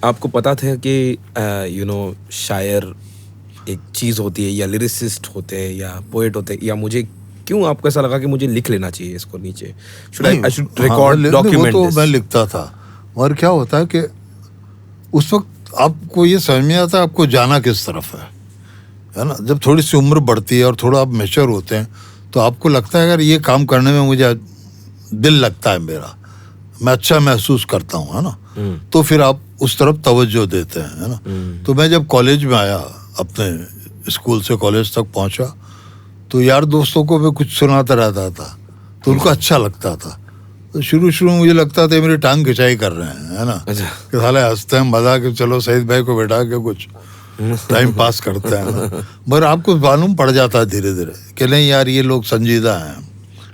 आपको पता था कि शायर एक चीज़ होती है, या लिरिसिस्ट होते हैं, या पोएट होते हैं, या मुझे क्यों आपको ऐसा लगा कि मुझे लिख लेना चाहिए इसको नीचे? नहीं, आई शुड हाँ, रिकॉर्ड नहीं, वो डॉक्यूमेंट तो दिस? मैं लिखता था। और क्या होता है कि उस वक्त आपको ये समझ में आता है आपको जाना किस तरफ है ना। जब थोड़ी सी उम्र बढ़ती है और थोड़ा आप मैच्योर होते हैं तो आपको लगता है अगर ये काम करने में मुझे दिल लगता है, मेरा मैं अच्छा महसूस करता हूँ, है ना, तो फिर आप उस तरफ तवज्जो देते हैं, है ना। तो मैं जब कॉलेज में आया, अपने स्कूल से कॉलेज तक पहुंचा, तो यार दोस्तों को मैं कुछ सुनाता रहता था तो उनको अच्छा लगता था। तो शुरू में मुझे लगता था मेरी टांग खिंचाई कर रहे हैं, है ना, अच्छा। कि साले हंसते हैं, मजा कि चलो सईद भाई को बैठा के कुछ टाइम पास करते हैं ना। मगर आपको मालूम पड़ जाता है धीरे धीरे कि नहीं यार ये लोग संजीदा हैं,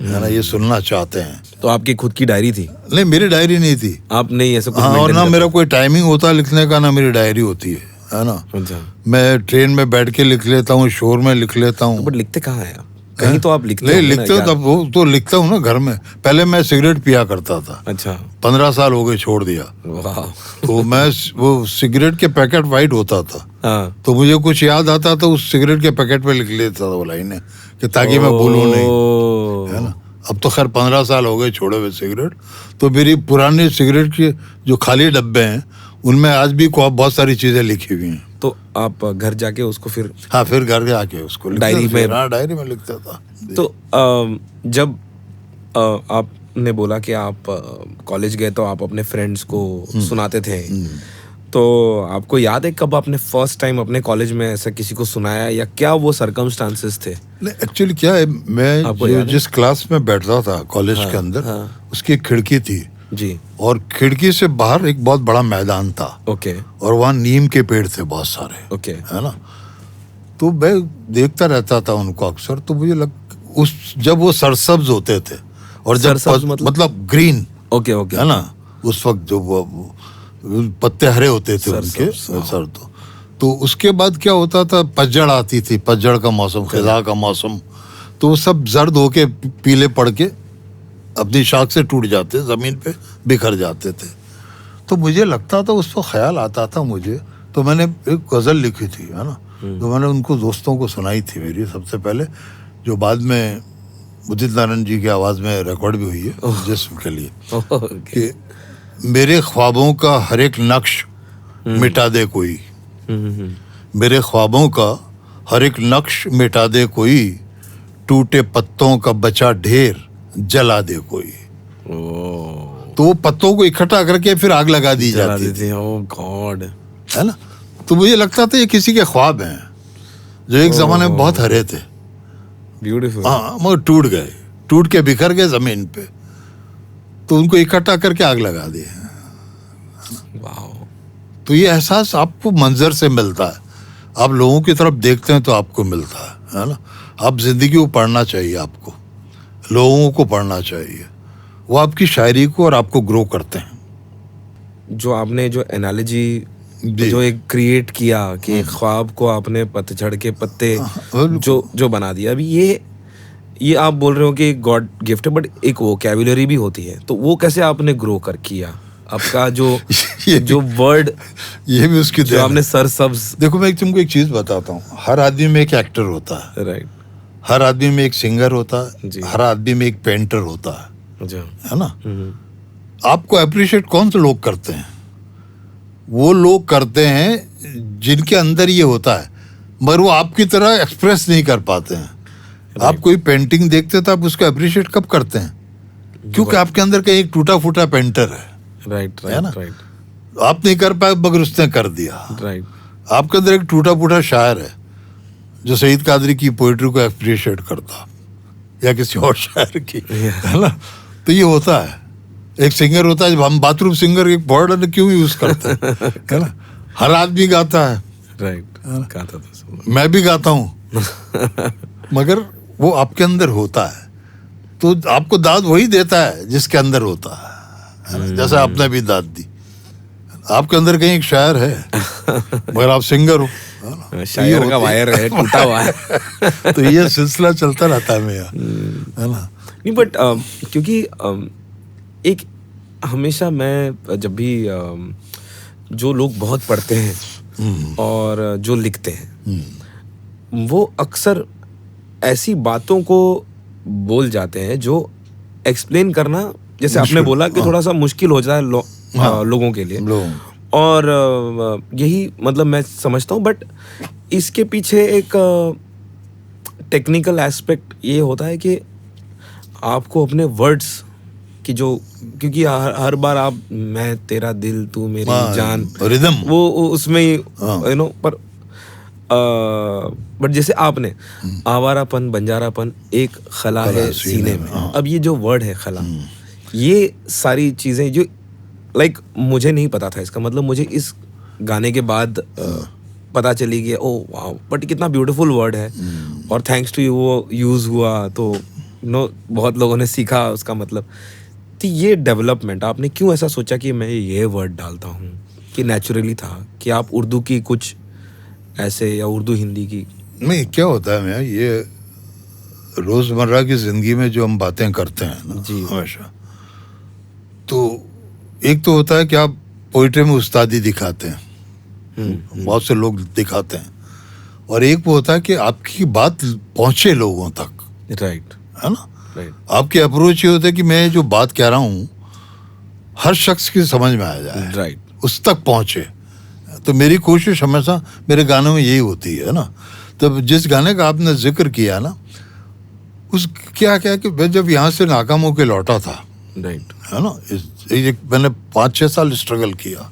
है ना, ये सुनना चाहते हैं। तो आपकी खुद की डायरी थी? नहीं, मेरी डायरी नहीं थी। आप नहीं ऐसा कुछ हाँ, और मेंटेन ना करते? मेरा कोई टाइमिंग होता है लिखने का, ना मेरी डायरी होती है ना। अच्छा। मैं ट्रेन में बैठ के लिख लेता हूँ, शोर में लिख लेता हूँ। बट लिखते कहाँ हैं आप? कहीं तो आप लिखते नहीं, होंगे ना, लिखते हो या- तब वो तो लिखता हूँ ना घर में। पहले मैं सिगरेट पिया करता था। अच्छा। 15 साल हो गए छोड़ दिया। वाह। तो मैं वो सिगरेट के पैकेट वाइट होता था, हाँ। तो मुझे कुछ याद आता तो उस सिगरेट के पैकेट पे लिख लेता था वो लाइनें, कि ताकि मैं भूलूं नहीं, है ना। अब तो खैर 15 साल हो गए छोड़े हुए सिगरेट, तो मेरी पुरानी सिगरेट के जो खाली डब्बे हैं उनमें आज भी बहुत सारी चीजें लिखी हुई हैं। तो आप घर जाके उसको फिर हाँ, फिर घर के आके उसको डायरी में? हाँ, डायरी में लिखता था। तो जब आपने बोला कि आप कॉलेज गए तो आप अपने फ्रेंड्स को सुनाते थे, तो आपको याद है कब आपने फर्स्ट टाइम अपने कॉलेज में ऐसा किसी को सुनाया, या क्या वो सर्कमस्टांसेस थे? नहीं, एक्चुअली क्या है, मैं आपको जो याद है? जिस क्लास में बैठता था कॉलेज के अंदर, उसकी एक खिड़की थी जी। और खिड़की से बाहर एक बहुत बड़ा मैदान था। ओके। और वहाँ नीम के पेड़ थे बहुत सारे। ओके। है ना। तो मैं देखता रहता था उनको अक्सर, तो मुझे उस जब वो सरसब्ज होते थे और जब सरसब्ज मतलब ग्रीन, ओके ओके, है ना, उस वक्त जो वो पत्ते हरे होते थे उनके सरसब्ज, सर, तो उसके बाद क्या होता था, पतझड़ आती थी, पतझड़ का मौसम, खिज़ा का मौसम, तो वो सब जर्द होके पीले पड़ के अपनी शाख से टूट जाते, जमीन पे बिखर जाते थे। तो मुझे लगता था, उस पर ख्याल आता था मुझे, तो मैंने एक गज़ल लिखी थी, है ना, तो मैंने उनको दोस्तों को सुनाई थी मेरी सबसे पहले, जो बाद में उदित नारायण जी की आवाज़ में रिकॉर्ड भी हुई है जिस्म के लिए, कि मेरे ख्वाबों का हर एक नक्श मिटा दे कोई, मेरे ख्वाबों का हर एक नक्श मिटा दे कोई, टूटे पत्तों का बचा ढेर जला दे कोई। तो वो पत्तों को इकट्ठा करके फिर आग लगा दी जाती थी। ओह गॉड, है ना। तो मुझे लगता था ये किसी के ख्वाब हैं जो एक जमाने में बहुत हरे थे, ब्यूटीफुल। हाँ, मगर टूट गए, टूट के बिखर गए जमीन पे, तो उनको इकट्ठा करके आग लगा दी। वाओ। तो ये एहसास आपको मंजर से मिलता है, आप लोगों की तरफ देखते हैं तो आपको मिलता है ना। आप जिंदगी को पढ़ना चाहिए, आपको लोगों को पढ़ना चाहिए, वो आपकी शायरी को और आपको ग्रो करते हैं। जो आपने जो एनालॉजी जो एक क्रिएट किया कि ख्वाब को आपने पतझड़ के पत्ते जो बना दिया, अभी ये आप बोल रहे हो कि गॉड गिफ्ट है, बट एक वोकैबुलरी भी होती है, तो वो कैसे आपने ग्रो कर किया आपका जो वर्ड, ये भी उसकी जो आपने सरसब्ज। देखो, मैं तुमको एक चीज बताता हूँ, हर आदमी में एक एक्टर होता है, राइट, हर आदमी में एक सिंगर होता है, जी। हर आदमी में एक पेंटर होता जी। है ना। आपको अप्रिशिएट कौन से लोग करते हैं? वो लोग करते हैं जिनके अंदर ये होता है, मगर वो आपकी तरह एक्सप्रेस नहीं कर पाते हैं। आप कोई पेंटिंग देखते तो आप उसको अप्रिशिएट कब करते हैं? क्योंकि आपके अंदर कहीं एक टूटा फूटा पेंटर है। राइट है ना? राइट, आप नहीं कर पाए मगर उसने कर दिया। राइट। आपके अंदर एक टूटा फूटा शायर है जो सईद कादरी की पोइट्री को अप्रिशिएट करता, या किसी और शायर की, है ना। तो ये होता है। एक सिंगर होता है, जब हम बाथरूम सिंगर एक वर्ड क्यों यूज करते हैं, है ना। हर आदमी गाता है, राइट, गाता था, मैं भी गाता हूँ, मगर वो आपके अंदर होता है, तो आपको दाद वही देता है जिसके अंदर होता है ना? जैसे आपने भी दाद दी, आपके अंदर कहीं एक शायर है मगर आप सिंगर हो, शायर का वायर है टूटा हुआ है। तो ये सिलसिला चलता रहता है मेरा, है ना। नहीं, बट क्योंकि एक हमेशा मैं जब भी जो लोग बहुत पढ़ते हैं और जो लिखते हैं वो अक्सर ऐसी बातों को बोल जाते हैं जो एक्सप्लेन करना, जैसे आपने बोला कि थोड़ा सा मुश्किल हो जाए लोगों के लिए। और यही मतलब मैं समझता हूँ, बट इसके पीछे एक टेक्निकल एस्पेक्ट ये होता है कि आपको अपने वर्ड्स की जो, क्योंकि हर बार आप मैं तेरा दिल तू मेरी जान, रिदम वो उसमें ही यू नो, पर बट जैसे आपने आवारापन बंजारापन एक खला है सीने में, अब ये जो वर्ड है खला, ये सारी चीजें जो लाइक मुझे नहीं पता था इसका मतलब, मुझे इस गाने के बाद पता चली कि ओ वाह, बट कितना ब्यूटीफुल वर्ड है और थैंक्स टू यू वो यूज हुआ, तो नो बहुत लोगों ने सीखा उसका मतलब। तो ये डेवलपमेंट आपने क्यों ऐसा सोचा कि मैं ये वर्ड डालता हूँ, कि नेचुरली था कि आप उर्दू की कुछ ऐसे या उर्दू हिंदी की? नहीं, क्या होता है, मैं ये रोजमर्रा की जिंदगी में जो हम बातें करते हैं ना हमेशा, तो एक तो होता है कि आप पोइट्री में उस्तादी दिखाते हैं, बहुत से लोग दिखाते हैं, और एक वो होता है कि आपकी बात पहुंचे लोगों तक, राइट, है ना। आपकी अप्रोच ये होता है कि मैं जो बात कह रहा हूँ हर शख्स की समझ में आ जाए, राइट, उस तक पहुंचे। तो मेरी कोशिश हमेशा मेरे गानों में यही होती है ना। तो जिस गाने का आपने जिक्र किया ना, उस क्या कि मैं जब यहाँ से नाकाम होके लौटा था, राइट, है ना, मैंने 5-6 साल स्ट्रगल किया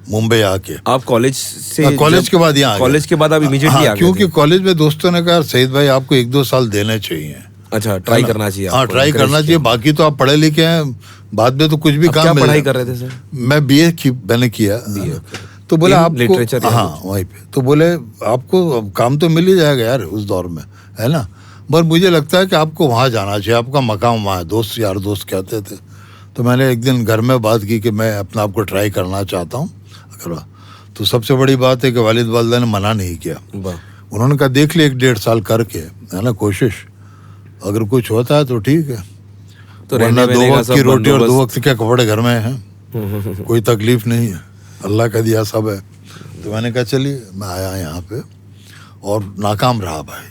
मुंबई आके। आप कॉलेज से, कॉलेज के बाद यहाँ, कॉलेज के बाद आप इमीडिएटली आ गए? क्योंकि कॉलेज में दोस्तों ने कहा सईद भाई आपको 1-2 साल देने चाहिए। अच्छा, ट्राई करना चाहिए। हाँ, ट्राई करना चाहिए, बाकी तो आप पढ़े लिखे हैं, बाद में तो कुछ भी काम। क्या पढ़ाई कर रहे थे सर? मैं बीए मैंने किया। तो बोले आपको, लिटरेचर, हाँ वहीं पे, तो बोले आपको काम तो मिल ही जाएगा यार उस दौर में, है ना, पर मुझे लगता है कि आपको वहाँ जाना चाहिए, आपका मकाम वहाँ है, दोस्त यार दोस्त कहते थे। तो मैंने एक दिन घर में बात की कि मैं अपना आपको ट्राई करना चाहता हूँ। तो सबसे बड़ी बात है कि वालिद वालिदा ने मना नहीं किया, उन्होंने कहा देख ले 1-1.5 साल करके, है ना, कोशिश, अगर कुछ होता है तो ठीक है, तो वरना 2 वक्त की रोटी और 2 वक्त के कपड़े घर में हैं, कोई तकलीफ नहीं है, अल्लाह का दिया सब है। तो मैंने कहा चलिए, मैं आया यहाँ पे और नाकाम रहा भाई।